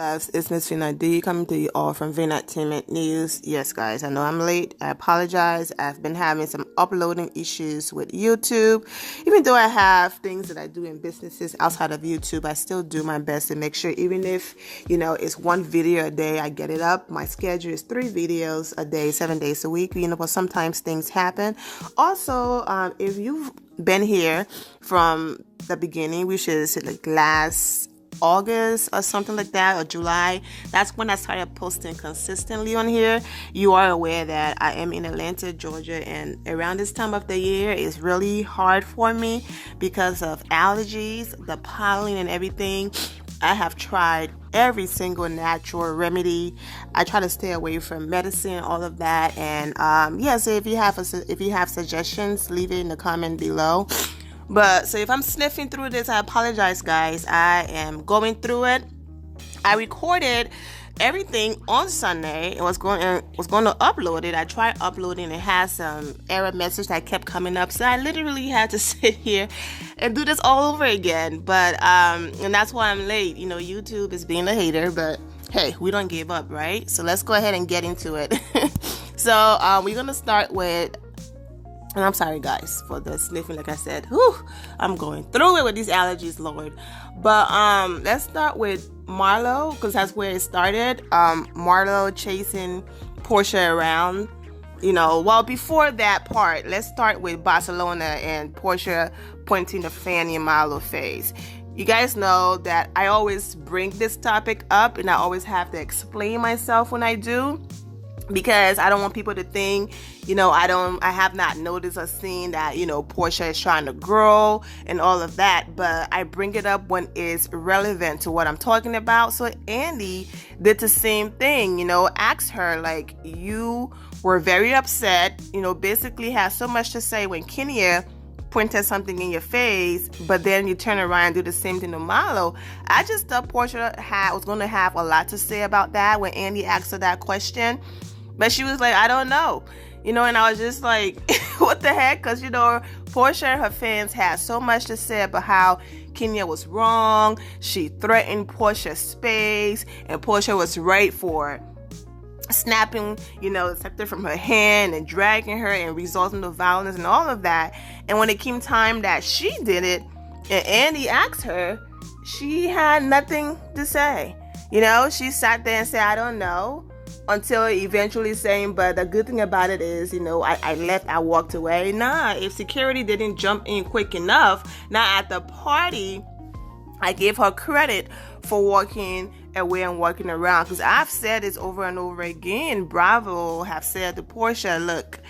Loves, it's Miss Vina D coming to you all from Vinatainment News. Yes, guys, I know I'm late. I apologize. I've been having some uploading issues with YouTube. Even though I have things that I do in businesses outside of YouTube, I still do my best to make sure, even if, it's one video a day, I get it up. My schedule is 3 videos a day, 7 days a week, but sometimes things happen. Also, if you've been here from the beginning, which is like last August or something like that, or July, that's when I started posting consistently on here. You are aware that I am in Atlanta, Georgia, and around this time of the year is really hard for me because of allergies, the pollen and everything. I have tried every single natural remedy. I try to stay away from medicine, all of that. And so if you have suggestions, leave it in the comment below. But so if I'm sniffing through this, I apologize, guys. I am going through it. I recorded everything on Sunday and was going to upload it. I tried uploading. It has some error message that kept coming up, so I literally had to sit here and do this all over again. But and that's why I'm late. YouTube is being a hater, but hey, we don't give up, right? So let's go ahead and get into it. So we're gonna start with. And I'm sorry, guys, for the sniffing. Like I said, I'm going through it with these allergies, Lord. But let's start with Marlo, because that's where it started. Marlo chasing Porsha around. Well, before that part, let's start with Barcelona and Porsha pointing the fanny in Marlo's face. You guys know that I always bring this topic up, and I always have to explain myself when I do, because I don't want people to think, I have not noticed or seen that, Porsha is trying to grow and all of that, but I bring it up when it's relevant to what I'm talking about. So Andy did the same thing, asked her, like, you were very upset, basically had so much to say when Kenya pointed something in your face, but then you turn around and do the same thing to Marlo. I just thought Porsha was going to have a lot to say about that when Andy asked her that question. But she was like, I don't know. And I was just like, what the heck? Because, Porsha and her fans had so much to say about how Kenya was wrong. She threatened Porsha's space, and Porsha was right for snapping, the scepter from her hand and dragging her and resulting to violence and all of that. And when it came time that she did it, and Andy asked her, she had nothing to say. She sat there and said, I don't know. Until eventually saying, but the good thing about it is, I left, I walked away. Nah, if security didn't jump in quick enough, now at the party, I gave her credit for walking away and walking around. Because I've said this over and over again. Bravo have said to Porsha, look,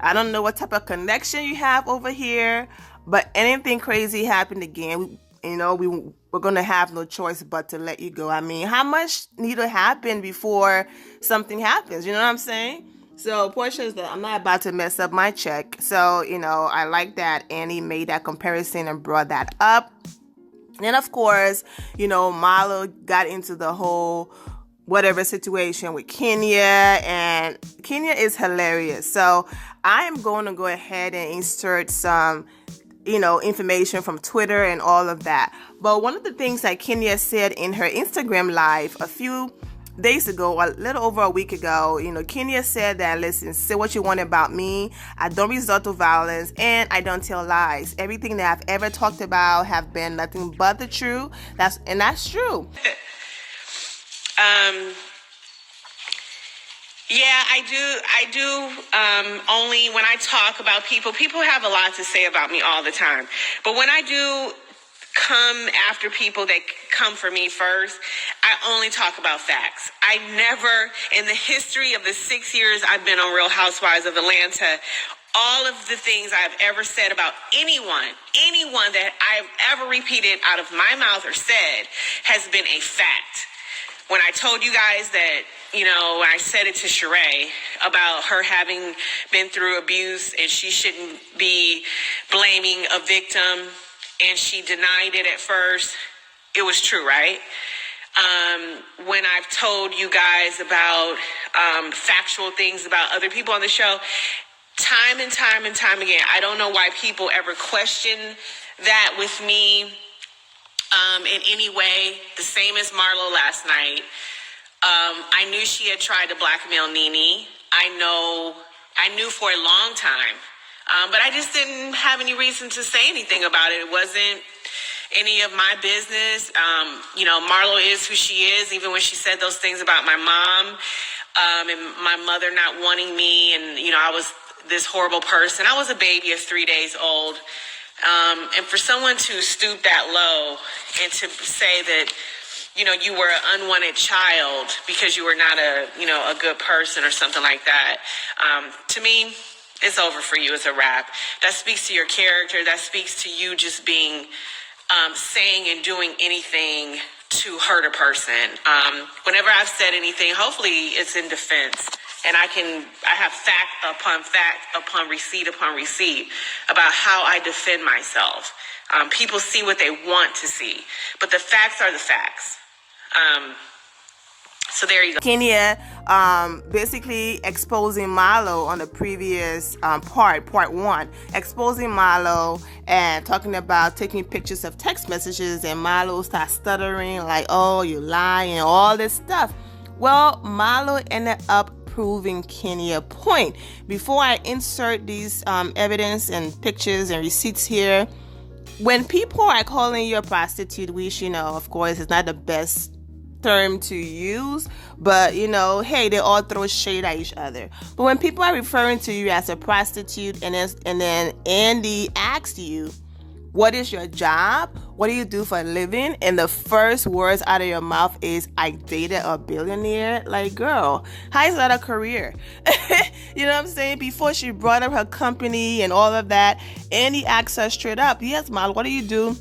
I don't know what type of connection you have over here, but anything crazy happened again, we're going to have no choice but to let you go. I mean, how much need to happen before something happens? You know what I'm saying? So Porsha is that I'm not about to mess up my check. So, I like that Annie made that comparison and brought that up. And of course, Marlo got into the whole whatever situation with Kenya, and Kenya is hilarious. So I am going to go ahead and insert some information from Twitter and all of that. But one of the things that Kenya said in her Instagram live a few days ago, a little over a week ago, Kenya said that, listen, say what you want about me. I don't resort to violence and I don't tell lies. Everything that I've ever talked about have been nothing but the truth. That's true. Yeah, I do. Only when I talk about people have a lot to say about me all the time. But when I do come after people that come for me first, I only talk about facts. I never, in the history of the 6 years I've been on Real Housewives of Atlanta, all of the things I've ever said about anyone that I've ever repeated out of my mouth or said has been a fact. When I told you guys that, I said it to Sheree about her having been through abuse and she shouldn't be blaming a victim, and she denied it at first, it was true, right? When I've told you guys about factual things about other people on the show, time and time and time again, I don't know why people ever question that with me. in any way, the same as Marlo last night. I knew she had tried to blackmail Nene. I knew for a long time. But I just didn't have any reason to say anything about it. It wasn't any of my business. Marlo is who she is, even when she said those things about my mom, and my mother not wanting me, and, I was this horrible person. I was a baby of 3 days old. And for someone to stoop that low and to say that, you were an unwanted child because you were not a good person or something like that, to me, it's over for you. It's a wrap. That speaks to your character. That speaks to you just being, saying and doing anything to hurt a person. Whenever I've said anything, hopefully it's in defense. And I have fact upon receipt about how I defend myself. People see what they want to see, but the facts are the facts. So there you go. Kenya basically exposing Marlo on the previous part 1, exposing Marlo and talking about taking pictures of text messages, and Marlo starts stuttering like, oh, you lie and all this stuff. Well, Marlo ended up proving Kenya point. Before I insert these evidence and pictures and receipts here, when people are calling you a prostitute, which, of course, is not the best term to use, but hey, they all throw shade at each other. But when people are referring to you as a prostitute, and then Andy asks you, what is your job? What do you do for a living? And the first words out of your mouth is, I dated a billionaire. Like, girl, how is that a career? You know what I'm saying? Before she brought up her company and all of that, Andy asked her straight up, yes, Mal, what do you do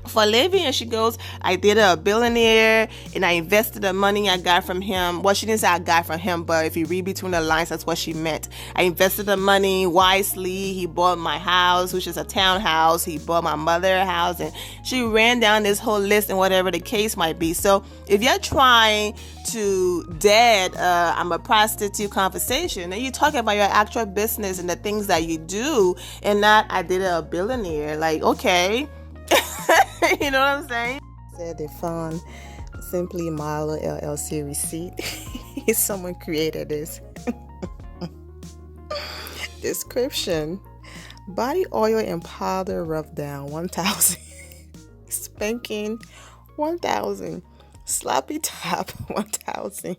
for a living? And she goes, I dated a billionaire and I invested the money I got from him. Well, she didn't say I got from him, but if you read between the lines, that's what she meant. I invested the money wisely. He bought my house, which is a townhouse. He bought my mother a house, and she ran down this whole list and whatever the case might be. So if you're trying to dead I'm a prostitute conversation, and you talk about your actual business and the things that you do, and not I dated a billionaire, like, okay. You know what I'm saying? Said they found Simply Marlo LLC receipt. Someone created this. Description: body oil and powder rub down 1,000. Spanking 1,000. Sloppy top 1,000.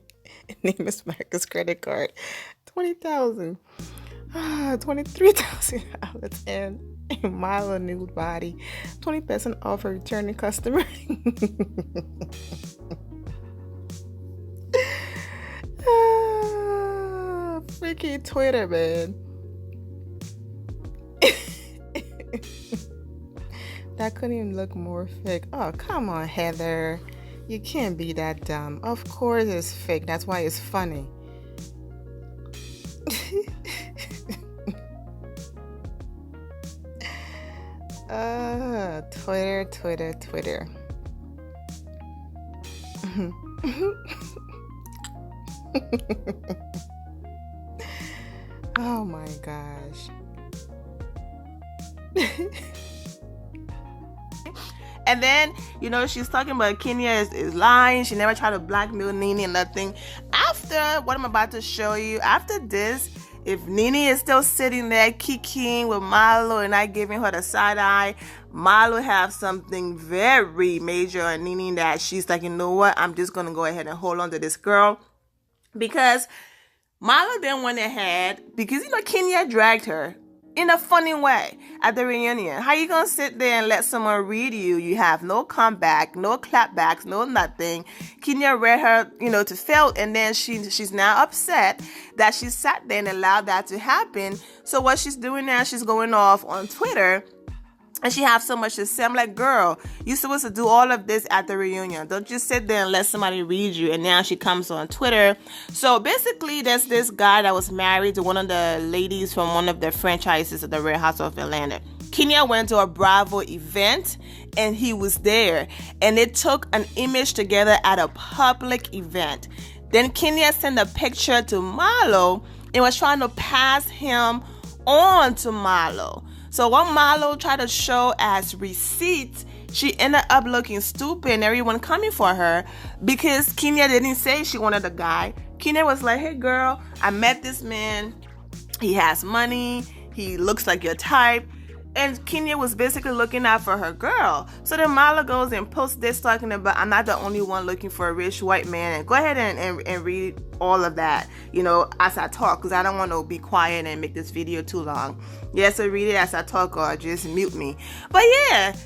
Name is Marcus credit card 20,000. 23,000 and Marlo nude body 20% off for returning customer. Freaking Twitter, man. That couldn't even look more fake. Oh, come on, Heather. You can't be that dumb. Of course it's fake. That's why it's funny. Twitter. Oh my gosh. And then, she's talking about Kenya is lying. She never tried to blackmail Nene and nothing. After what I'm about to show you, after this, if Nene is still sitting there kicking with Marlo and not giving her the side eye, Marlo have something very major on Nene that she's like, you know what? I'm just going to go ahead and hold on to this girl. Because Marlo then went ahead, because, Kenya dragged her in a funny way at the reunion. How you gonna sit there and let someone read you? You have no comeback, no clapbacks, no nothing. Kenya read her, to fail, and then she's now upset that she sat there and allowed that to happen. So what she's doing now, she's going off on Twitter, and she have so much to say. I'm like, girl, you're supposed to do all of this at the reunion. Don't just sit there and let somebody read you. And now she comes on Twitter. So basically, there's this guy that was married to one of the ladies from one of the franchises of the Real House of Atlanta. Kenya went to a Bravo event, and he was there. And they took an image together at a public event. Then Kenya sent a picture to Marlo and was trying to pass him on to Marlo. So what Marlo tried to show as receipts, she ended up looking stupid and everyone coming for her because Kenya didn't say she wanted a guy. Kenya was like, hey girl, I met this man. He has money. He looks like your type. And Kenya was basically looking out for her girl. So then Marlo goes and posts this talking about, I'm not the only one looking for a rich white man. And go ahead and read all of that, as I talk, because I don't want to be quiet and make this video too long. Yeah, so read it as I talk or just mute me. But yeah,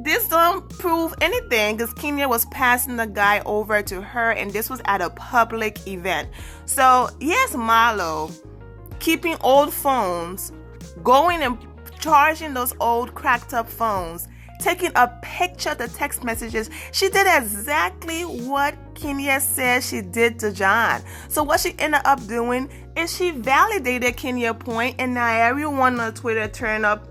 this don't prove anything because Kenya was passing the guy over to her and this was at a public event. So yes, Marlo, keeping old phones, going and charging those old cracked up phones, taking a picture of the text messages. She did exactly what Kenya said she did to John. So what she ended up doing is she validated Kenya's point, and now everyone on Twitter turned up,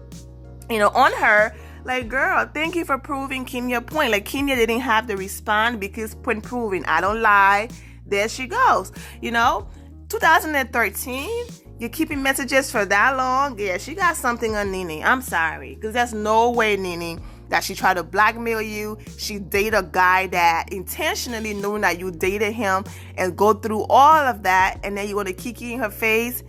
on her. Like, girl, thank you for proving Kenya's point. Like, Kenya didn't have to respond because when proving I don't lie, there she goes. 2013. You're keeping messages for that long? Yeah, she got something on Nene. I'm sorry. Because there's no way, Nene, that she tried to blackmail you. She dated a guy that intentionally knowing that you dated him and go through all of that and then you want to kiki in her face.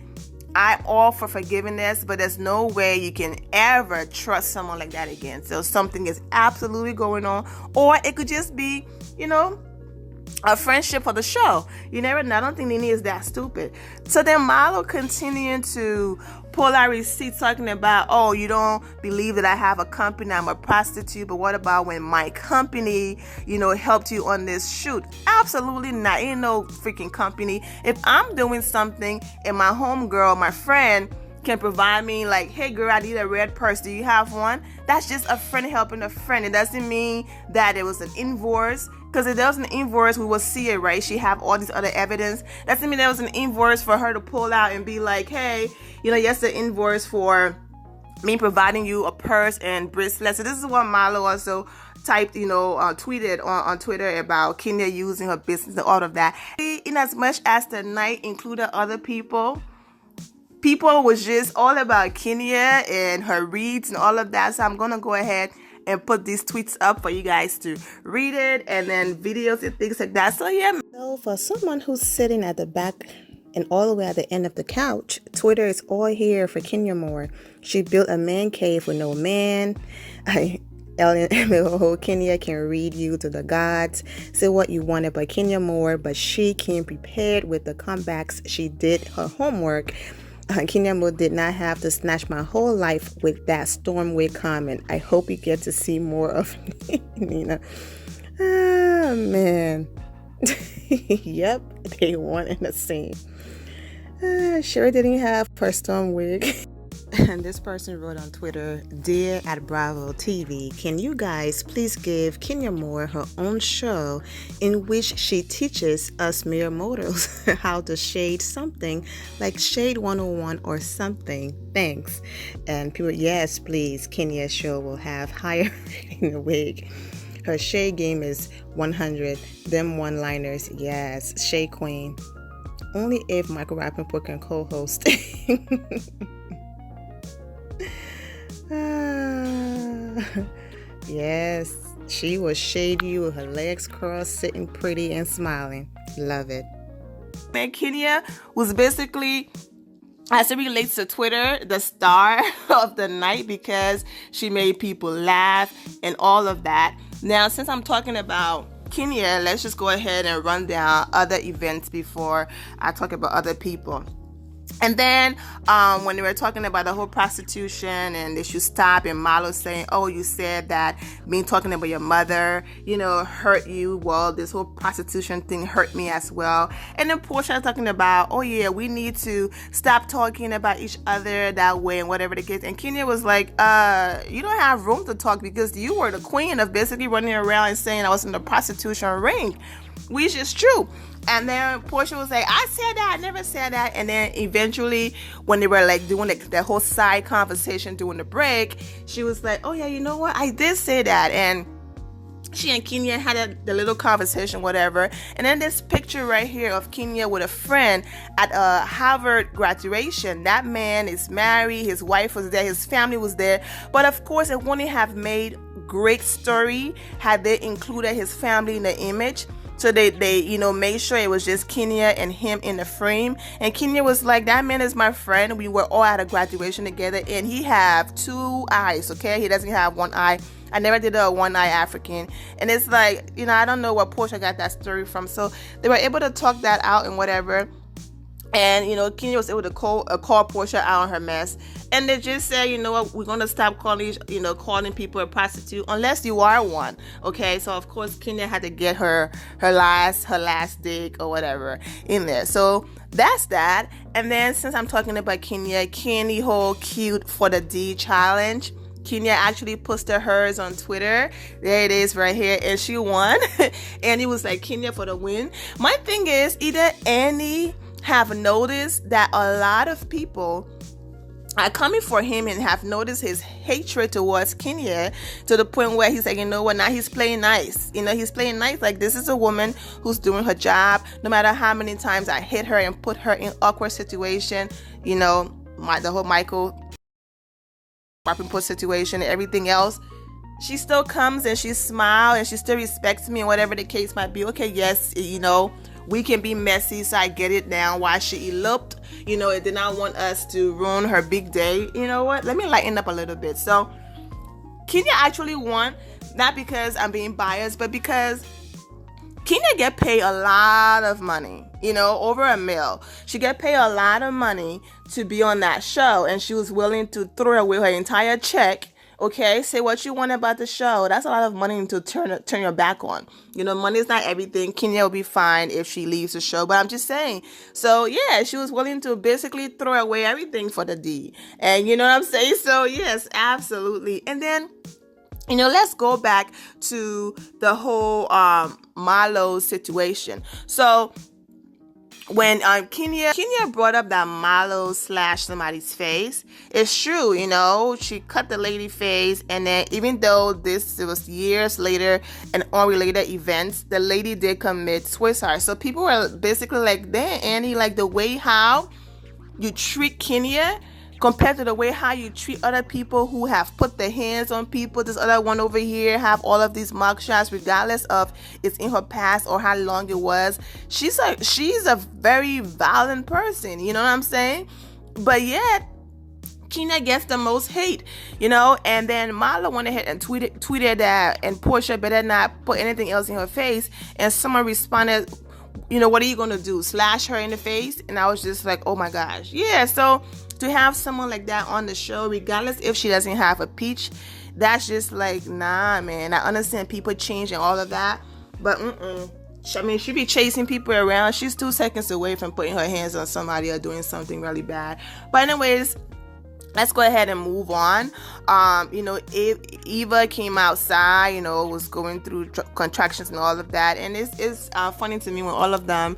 I offer forgiveness, but there's no way you can ever trust someone like that again. So something is absolutely going on. Or it could just be, a friendship for the show. You never know. I don't think Nene is that stupid. So then Marlo continuing to pull out receipts talking about, oh, you don't believe that I have a company, I'm a prostitute, but what about when my company, helped you on this shoot? Absolutely not. Ain't no freaking company. If I'm doing something and my homegirl, my friend, can provide me like, hey girl, I need a red purse, do you have one? That's just a friend helping a friend. It doesn't mean that it was an invoice, because if there was an invoice we will see it, right? She have all these other evidence. Doesn't mean there was an invoice for her to pull out and be like, hey, yes, the invoice for me providing you a purse and bracelet. So this is what Marlo also typed, tweeted on Twitter about Kenya using her business and all of that. In as much as the night included other people was just all about Kenya and her reads and all of that. So I'm going to go ahead and put these tweets up for you guys to read it, and then videos and things like that. So yeah. So for someone who's sitting at the back and all the way at the end of the couch, Twitter is all here for Kenya Moore. She built a man cave with no man. Kenya can read you to the gods, say what you wanted about Kenya Moore, but she came prepared with the comebacks. She did her homework. Kenya Moore did not have to snatch my whole life with that Stormway comment. I hope you get to see more of Nina. Ah, man. Yep, they one and the same. Sure didn't have her storm wig. And this person wrote on Twitter, Dear at Bravo TV, can you guys please give Kenya Moore her own show in which she teaches us mere mortals how to shade something like Shade 101 or something? Thanks. And people, yes, please, Kenya's show will have higher rating the wig. Her shade game is 100. Them one-liners, yes, Shade Queen. Only if Michael Rappaport can co-host. Yes, she will shade you with her legs crossed, sitting pretty and smiling. Love it. And Kenya was basically, as it relates to Twitter, the star of the night because she made people laugh and all of that. Now, since I'm talking about Kenya, let's just go ahead and run down other events before I talk about other people. And then when they were talking about the whole prostitution and they should stop, and Marlo saying, oh, you said that me talking about your mother, hurt you. Well, this whole prostitution thing hurt me as well. And then Porsha talking about, oh yeah, we need to stop talking about each other that way and whatever the case. And Kenya was like, you don't have room to talk because you were the queen of basically running around and saying I was in the prostitution ring, which is true. And then Porsha was like, I said that, I never said that. And then eventually, when they were like doing that whole side conversation during the break, she was like, oh yeah, you know what? I did say that. And she and Kenya had the little conversation, whatever. And then this picture right here of Kenya with a friend at a Harvard graduation. That man is married, his wife was there, his family was there. But of course, it wouldn't have made great story had they included his family in the image. So they made sure it was just Kenya and him in the frame. And Kenya was like, that man is my friend. We were all at a graduation together, and he have two eyes, okay? He doesn't have one eye. I never did a one-eye African. And it's like, I don't know where Porsha got that story from. So they were able to talk that out and whatever. And, Kenya was able to call Porsha out on her mess. And they just said, you know what, we're going to stop calling people a prostitute unless you are one. Okay, so of course Kenya had to get her last dig or whatever in there. So that's that. And then since I'm talking about Kenya, Kenny whole cute for the D challenge. Kenya actually posted hers on Twitter. There it is right here. And she won. And it was like Kenya for the win. My thing is, either Annie have noticed that a lot of people are coming for him and have noticed his hatred towards Kenya to the point where he's like, you know what, now he's playing nice. He's playing nice. Like, this is a woman who's doing her job. No matter how many times I hit her and put her in awkward situation, the whole Michael Rappaport situation and everything else, she still comes and she smiles and she still respects me and whatever the case might be. Okay, yes, we can be messy, so I get it now why she eloped. It did not want us to ruin her big day. You know what? Let me lighten up a little bit. So, Kenya actually won, not because I'm being biased, but because Kenya get paid a lot of money, over $1 million. She get paid a lot of money to be on that show, and she was willing to throw away her entire check. Okay, say what you want about the show. That's a lot of money to turn your back on. Money is not everything. Kenya will be fine if she leaves the show, but I'm just saying. So yeah, she was willing to basically throw away everything for the D. And you know what I'm saying? So yes, absolutely. And then, let's go back to the whole Marlo situation. So when Kenya brought up that Marlo slashed somebody's face, it's true, she cut the lady face, and then even though it was years later and unrelated events, the lady did commit suicide. So people were basically like, damn, Annie, like the way how you treat Kenya compared to the way how you treat other people who have put their hands on people. This other one over here have all of these mugshots, regardless of it's in her past or how long it was. She's a very violent person, you know what I'm saying? But yet Kenya gets the most hate, and then Marlo went ahead and tweeted that, and Porsha better not put anything else in her face. And someone responded, what are you going to do? Slash her in the face? And I was just like, oh my gosh. Yeah, so to have someone like that on the show, regardless if she doesn't have a peach, that's just like, nah, man. I understand people change and all of that, but she be chasing people around. She's 2 seconds away from putting her hands on somebody or doing something really bad. But anyways, let's go ahead and move on. Eva came outside, was going through contractions and all of that. And it's funny to me when all of them,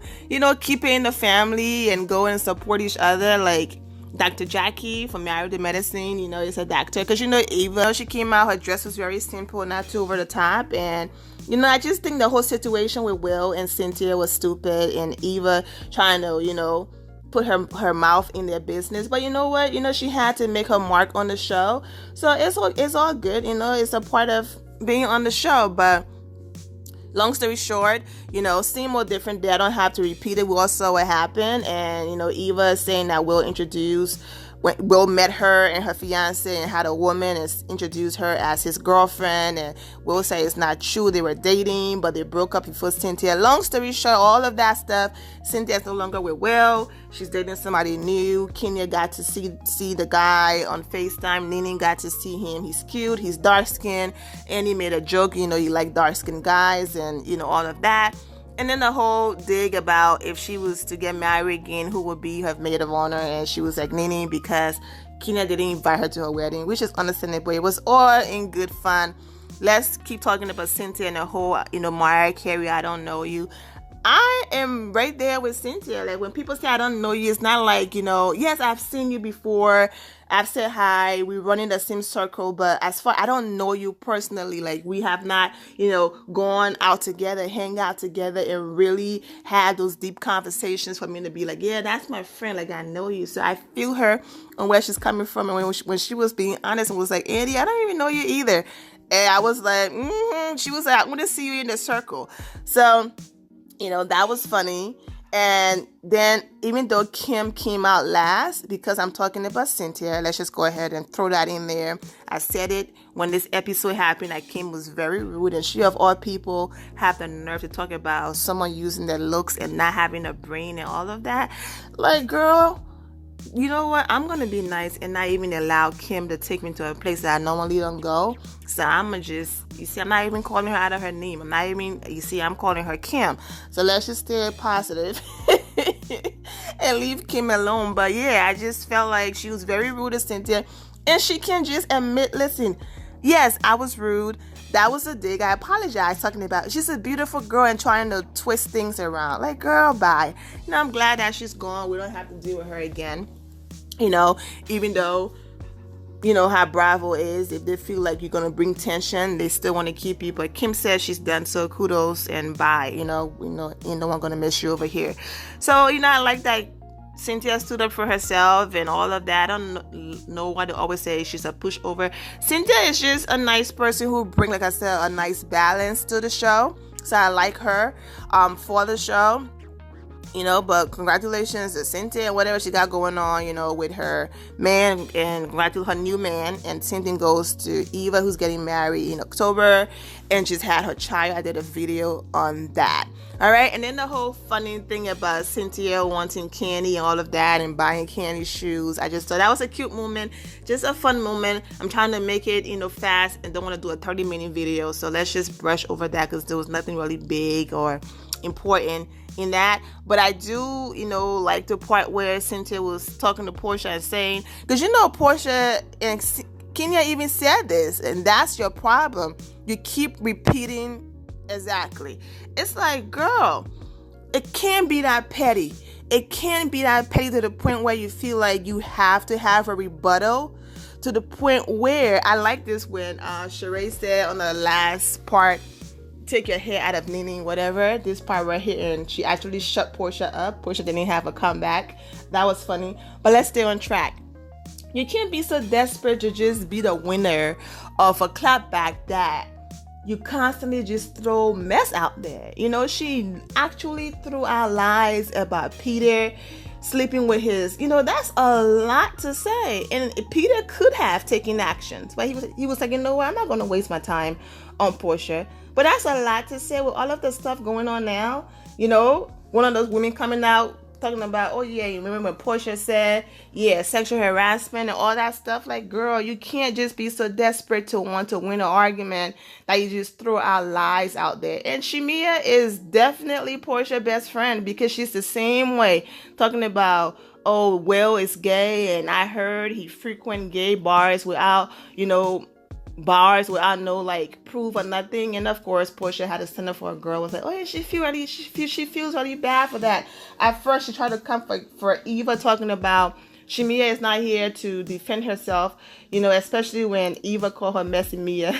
keep it in the family and go and support each other. Like Dr. Jackie from Married to Medicine, is a doctor. Because, Eva, she came out, her dress was very simple, not too over the top. And, I just think the whole situation with Will and Cynthia was stupid. And Eva trying to, put her mouth in their business. But you know what? She had to make her mark on the show. So it's all good. It's a part of being on the show. But long story short, same or different day. I don't have to repeat it. We all saw what happened. And, Eva is saying that Will met her and her fiance and had a woman and introduced her as his girlfriend. And Will say it's not true. They were dating, but they broke up before Cynthia. Long story short, all of that stuff. Cynthia's no longer with Will. She's dating somebody new. Kenya got to see the guy on FaceTime. Nene got to see him. He's cute. He's dark-skinned. And he made a joke, you like dark-skinned guys and, all of that. And then the whole dig about if she was to get married again, who would be her maid of honor? And she was like, Nene, because Kenya didn't invite her to her wedding, which is understandable. It was all in good fun. Let's keep talking about Cynthia and the whole, Mariah Carey, I don't know you. I am right there with Cynthia. Like, when people say I don't know you, it's not like, yes, I've seen you before. I've said hi. We run in the same circle. But as far, I don't know you personally. Like, we have not, gone out together, hang out together, and really had those deep conversations for me to be like, yeah, that's my friend. Like, I know you. So I feel her on where she's coming from. And when she was being honest and was like, Andy, I don't even know you either. And I was like, she was like, I'm going to see you in the circle. So, that was funny. And then even though Kim came out last, because I'm talking about Cynthia, let's just go ahead and throw that in there. I said it when this episode happened, that Kim was very rude, and she of all people have the nerve to talk about someone using their looks and not having a brain and all of that. Like, girl, you know what? I'm going to be nice and not even allow Kim to take me to a place that I normally don't go. So I'm going to just, I'm not even calling her out of her name. I'm calling her Kim. So let's just stay positive and leave Kim alone. But yeah, I just felt like she was very rude to Cynthia. And she can just admit, listen, yes, I was rude. That was a dig. I apologize. Talking about she's a beautiful girl and trying to twist things around. Like, girl, bye. I'm glad that she's gone. We don't have to deal with her again. Even though, how Bravo is, if they feel like you're going to bring tension, they still want to keep you. But Kim says she's done, so kudos and bye. Ain't no one going to miss you over here. So, I like that Cynthia stood up for herself and all of that. I don't know why they always say she's a pushover. Cynthia is just a nice person who bring, like I said, a nice balance to the show. So I like her for the show. But congratulations to Cynthia and whatever she got going on, with her man, and congratulations her new man. And same thing goes to Eva, who's getting married in October and just had her child. I did a video on that. All right. And then the whole funny thing about Cynthia wanting candy and all of that and buying candy shoes. I just thought that was a cute moment, just a fun moment. I'm trying to make it, fast and don't want to do a 30-minute video. So let's just brush over that because there was nothing really big or important in that. But I do, like the part where Cynthia was talking to Porsha and saying, because Porsha and Kenya even said this, and that's your problem. You keep repeating exactly. It's like, girl, it can't be that petty. It can't be that petty to the point where you feel like you have to have a rebuttal, to the point where, I like this when Sheree said on the last part, take your hair out of Nene, whatever, this part right here, and she actually shut Porsha up. Porsha didn't have a comeback. That was funny. But let's stay on track. You can't be so desperate to just be the winner of a clapback that you constantly just throw mess out there. She actually threw out lies about Peter sleeping with his, that's a lot to say. And Peter could have taken actions, but he was like, I'm not going to waste my time on Porsha. But that's a lot to say with all of the stuff going on now. One of those women coming out talking about, oh yeah, you remember when Porsha said, yeah, sexual harassment and all that stuff. Like, girl, you can't just be so desperate to want to win an argument that you just throw out lies out there. And Shamia is definitely Portia's best friend, because she's the same way, talking about, oh, Will is gay, and I heard he frequent gay bars without no proof or nothing. And of course Porsha had to stand up for a girl, was like, oh yeah, she feels really bad for that. At first she tried to come for Eva, talking about Shamia is not here to defend herself, especially when Eva called her messy Mia.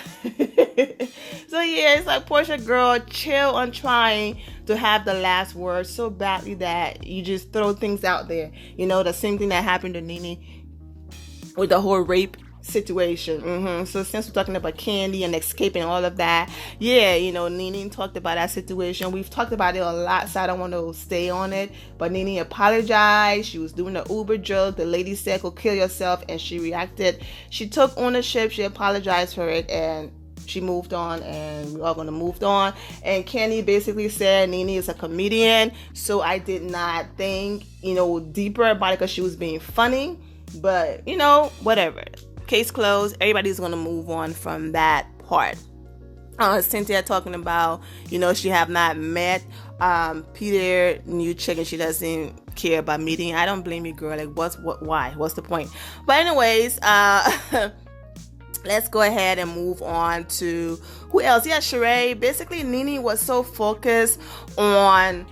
So yeah, it's like, Porsha, girl, chill on trying to have the last word so badly that you just throw things out there. The same thing that happened to Nene with the whole rape situation. So since we're talking about candy and escaping and all of that, yeah, Nene talked about that situation. We've talked about it a lot, so I don't want to stay on it. But Nene apologized. She was doing the Uber joke. The lady said, go kill yourself, and she reacted. She took ownership. She apologized for it, and she moved on, and we're all going to move on. And Kenny basically said Nene is a comedian, so I did not think, deeper about it because she was being funny. But, whatever. Case closed. Everybody's going to move on from that part. Cynthia talking about, she have not met Peter, new chick, and she doesn't care about meeting. I don't blame you, girl. Like, why? What's the point? But anyways, let's go ahead and move on to who else? Yeah, Sheree. Basically, Nene was so focused on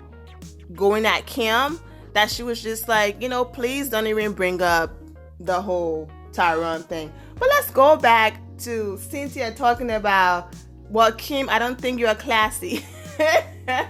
going at Kim that she was just like, please don't even bring up the whole Tyrone thing. But let's go back to Cynthia talking about, well, Kim, I don't think you're classy. I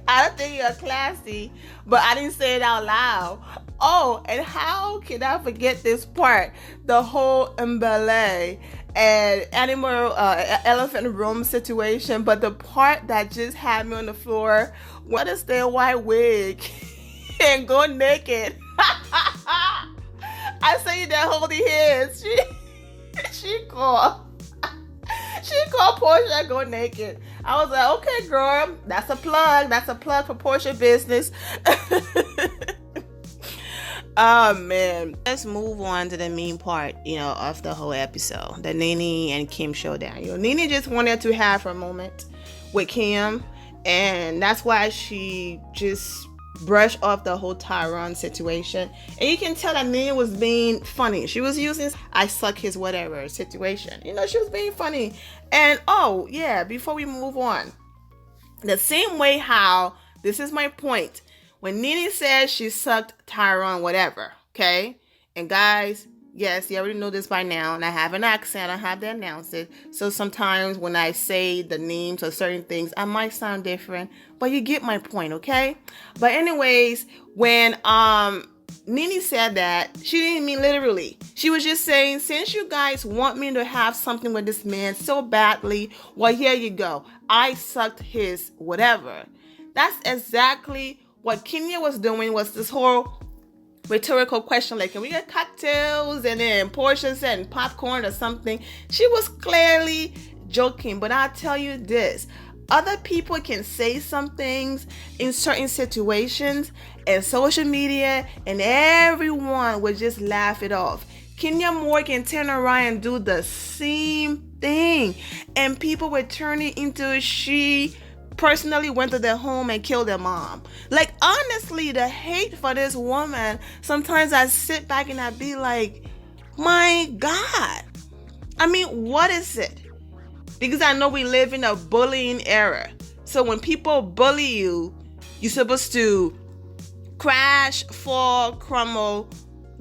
don't think you're classy, but I didn't say it out loud. Oh, and how can I forget this part? The whole ballet and animal elephant room situation. But the part that just had me on the floor, what is their white wig and go naked? I say that holding hands. She called Porsha go naked. I was like, okay, girl, that's a plug. That's a plug for Porsha business. Oh man. Let's move on to the main part, of the whole episode. The Nene and Kim showdown. Nene just wanted to have her moment with Kim, and that's why she just brushed off the whole Tyrone situation. And you can tell that Nene was being funny. She was using I suck his whatever situation. She was being funny. And oh yeah, before we move on, the same way how, this is my point, when Nene says she sucked Tyrone whatever, okay? And guys, yes, you already know this by now, and I have an accent, I have to announce it. So sometimes when I say the names of certain things, I might sound different, but you get my point, okay? But anyways, when Nene said that, she didn't mean literally. She was just saying, since you guys want me to have something with this man so badly, well, here you go. I sucked his whatever. That's exactly what Kenya was doing, was this whole rhetorical question, like, can we get cocktails? And then Porsha said popcorn or something. She was clearly joking, but I'll tell you this. Other people can say some things in certain situations and social media, and everyone would just laugh it off. Kenya Moore can turn around and do the same thing, and people would turn it into she personally went to their home and killed their mom. Like, honestly, the hate for this woman, sometimes I sit back and I be like, my God. I mean, what is it? Because I know we live in a bullying era. So when people bully you, you're supposed to crash, fall, crumble,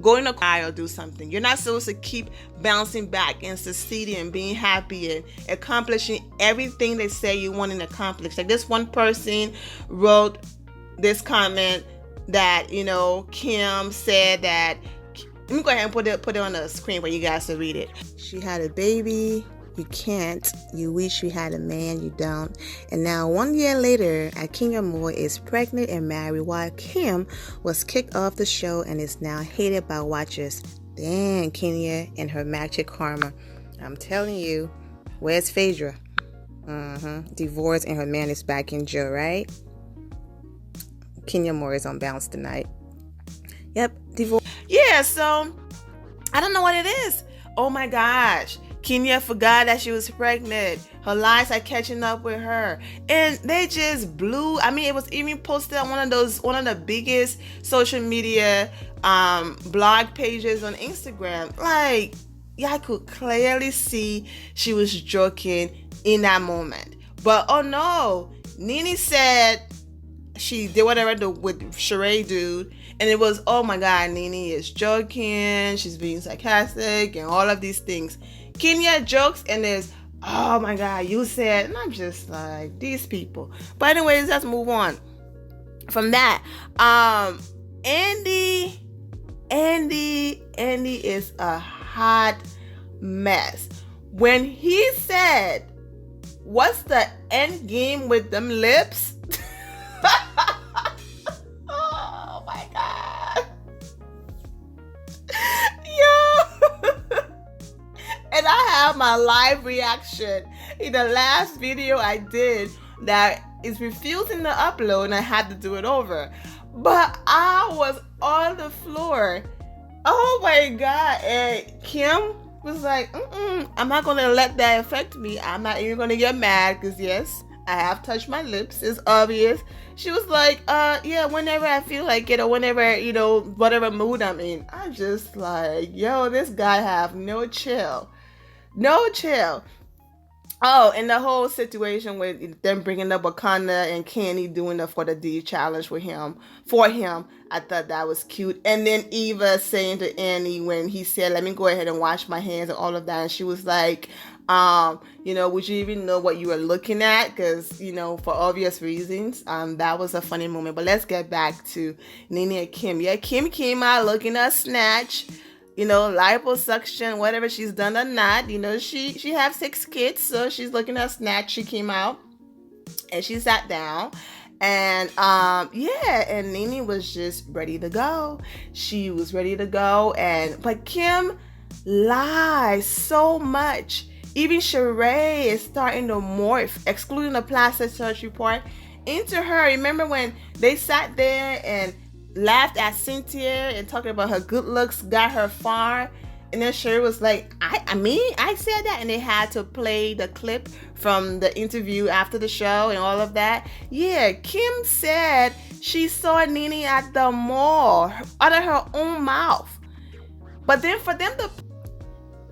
go in a car or do something. You're not supposed to keep bouncing back and succeeding and being happy and accomplishing everything they say you want to accomplish. Like, this one person wrote this comment that, Kim said that, let me go ahead and put it on the screen for you guys to read it. She had a baby. You can't. You wish you had a man. You don't. And now 1 year later, Kenya Moore is pregnant and married, while Kim was kicked off the show and is now hated by watchers. Damn, Kenya and her magic karma. I'm telling you, where's Phaedra? Divorced and her man is back in jail, right? Kenya Moore is on bounce tonight. Yep, divorce. Yeah, so I don't know what it is. Oh my gosh. Kenya forgot that she was pregnant. Her lies are catching up with her. And they just blew. I mean, it was even posted on one of the biggest social media blog pages on Instagram. Like, yeah, I could clearly see she was joking in that moment. But oh no, Nene said she did whatever with Sheree dude. And it was, oh my God, Nene is joking. She's being sarcastic and all of these things. Kenya jokes and there's, oh my God, you said, and I'm just like, these people. But anyways, let's move on from that. Andy is a hot mess. When he said, what's the end game with them lips? Oh my God. Yo. And I have my live reaction in the last video I did that is refusing to upload, and I had to do it over. But I was on the floor. Oh my God. And Kim was like, I'm not going to let that affect me. I'm not even going to get mad because, yes, I have touched my lips. It's obvious. She was like, yeah, whenever I feel like it or whenever, whatever mood I'm in. I'm just like, yo, this guy have no chill. No chill. Oh, and the whole situation with them bringing up Wakanda and Kenny doing the for the D challenge with him for him, I thought that was cute. And then Eva saying to Annie when he said, "Let me go ahead and wash my hands" and all of that, and she was like, would you even know what you were looking at? Because for obvious reasons, that was a funny moment. But let's get back to Nene and Kim. Yeah, Kim came out looking at Snatch. Liposuction, whatever she's done or not. She have 6 kids, so she's looking at Snatch. She came out and she sat down. And and Nene was just ready to go. She was ready to go, but Kim lies so much. Even Sheree is starting to morph, excluding the plastic surgery part, into her. Remember when they sat there and laughed at Cynthia and talking about her good looks got her far, and then Sheree was like, I said that, and they had to play the clip from the interview after the show and all of that. Yeah, Kim said she saw Nene at the mall out of her own mouth, but then for them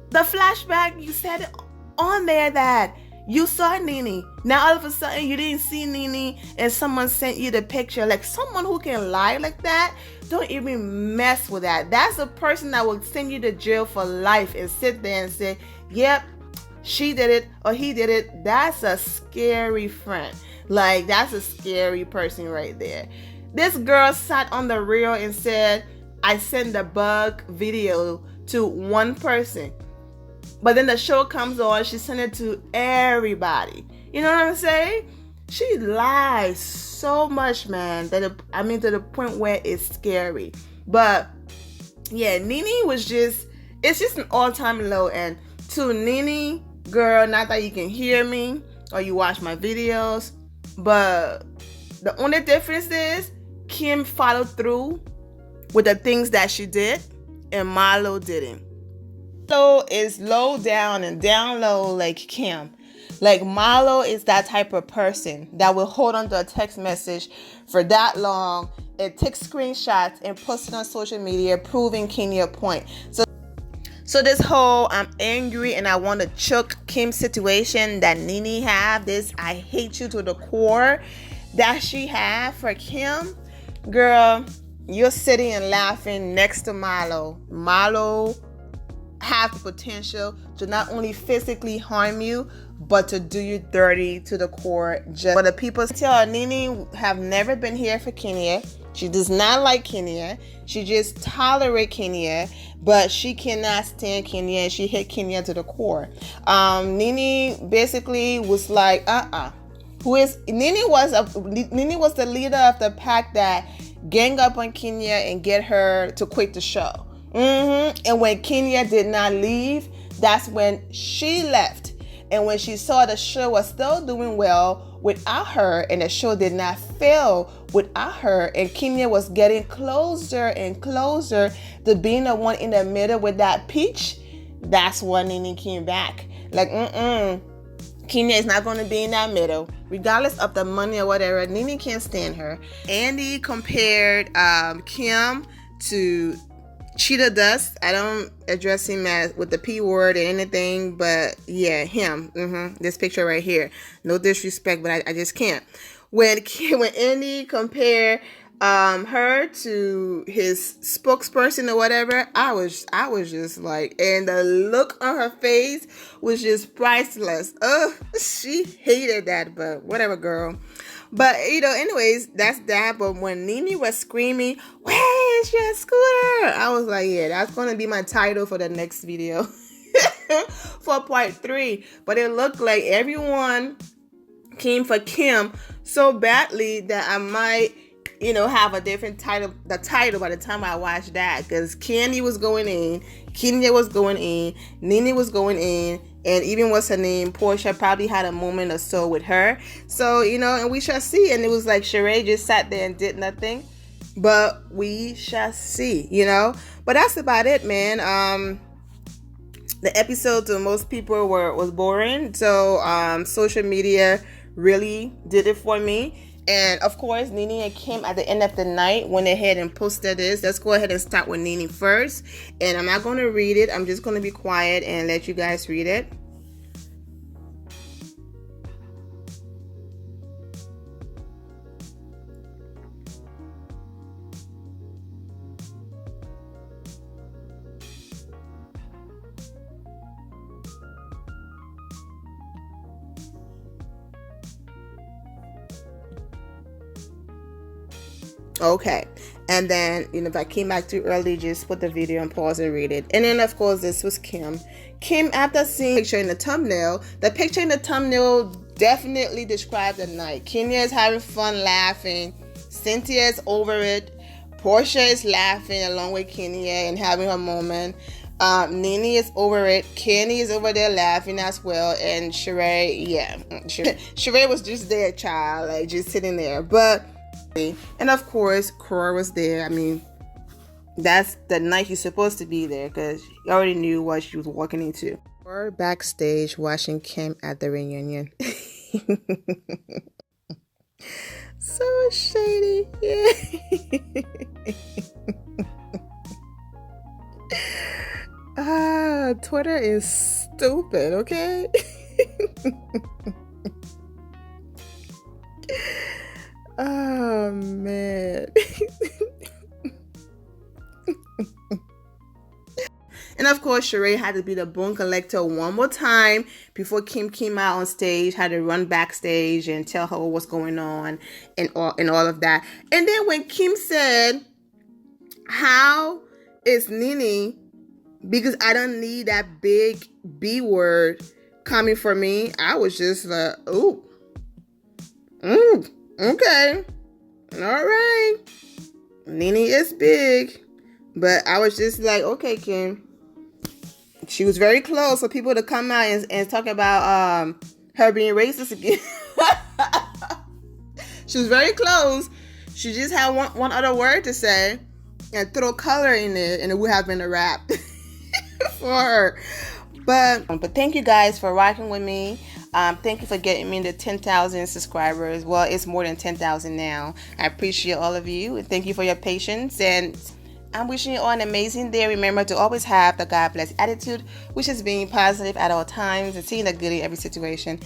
the flashback, you said it on there that you saw Nene. Now all of a sudden you didn't see Nene and someone sent you the picture. Like, someone who can lie like that, don't even mess with that. That's a person that will send you to jail for life and sit there and say, yep, she did it or he did it. That's a scary friend. Like, that's a scary person right there. This girl sat on the reel and said, I sent the bug video to one person. But then the show comes on, she sent it to everybody. You know what I'm saying? She lies so much, man, to the point where it's scary. But yeah, Nene was it's just an all-time low. And to Nene, girl, not that you can hear me or you watch my videos, but the only difference is Kim followed through with the things that she did and Marlo didn't. Marlo is low down and down low like Kim. Like, Marlo is that type of person that will hold on to a text message for that long and take screenshots and post it on social media proving Kenya a point. So this whole I'm angry and I want to choke Kim situation that Nene have, this I hate you to the core that she have for Kim, girl, you're sitting and laughing next to Marlo. Marlo have the potential to not only physically harm you, but to do you dirty to the core. Just but the people tell Nene have never been here for Kenya. She does not like Kenya. She just tolerate Kenya, but she cannot stand Kenya, and she hate Kenya to the core. Nene basically was like, Nene was the leader of the pack that gang up on Kenya and get her to quit the show. And when Kenya did not leave, that's when she left. And when she saw the show was still doing well without her, and the show did not fail without her, and Kenya was getting closer and closer to being the one in the middle with that peach, that's when Nene came back. Like, Kenya is not going to be in that middle. Regardless of the money or whatever, Nene can't stand her. Andy compared Kim to Cheetah Dust. I don't address him as with the P word or anything, but yeah, him. This picture right here. No disrespect, but I just can't. When Andy compared her to his spokesperson or whatever, I was just like, and the look on her face was just priceless. She hated that, but whatever, girl. But anyways, that's that. But when Nene was screaming, "Where's your scooter?" I was like, yeah, that's gonna be my title for the next video for part 3. But it looked like everyone came for Kim so badly that I might have a different title, the title by the time I watch that, because Candy was going in, Kenya was going in, Nene was going in, and even what's her name, Porsha probably had a moment or so with her. So, and we shall see. And it was like Sheree just sat there and did nothing, but we shall see, But that's about it, man. The episode to most people was boring. So, social media really did it for me. And of course, Nene and Kim at the end of the night went ahead and posted this. Let's go ahead and start with Nene first. And I'm not going to read it. I'm just going to be quiet and let you guys read it. Okay. And then, if I came back too early, just put the video on pause and read it. And then, of course, this was Kim. Kim, after seeing the picture in the thumbnail definitely described the night. Kenya is having fun laughing. Cynthia is over it. Porsha is laughing along with Kenya and having her moment. Nene is over it. Kenny is over there laughing as well. And Sheree, Sheree was just there, child, like just sitting there. But, and of course, Cora was there. I mean, that's the night you're supposed to be there because you already knew what she was walking into. We're backstage watching Kim at the reunion. So shady, yeah. Twitter is stupid, okay? Oh, man. And of course, Sheree had to be the bone collector one more time before Kim came out on stage, had to run backstage and tell her what's going on and all of that. And then when Kim said, "How is Nene? Because I don't need that big B word coming from me," I was just like, "Ooh, okay, all right. Nene is big," but I was just like, "Okay, Kim." She was very close for people to come out and talk about her being racist again. She was very close. She just had one other word to say and throw color in it, and it would have been a wrap for her. But thank you guys for rocking with me. Thank you for getting me to 10,000 subscribers. Well, it's more than 10,000 now. I appreciate all of you, and thank you for your patience. And I'm wishing you all an amazing day. Remember to always have the God bless attitude, which is being positive at all times and seeing the good in every situation.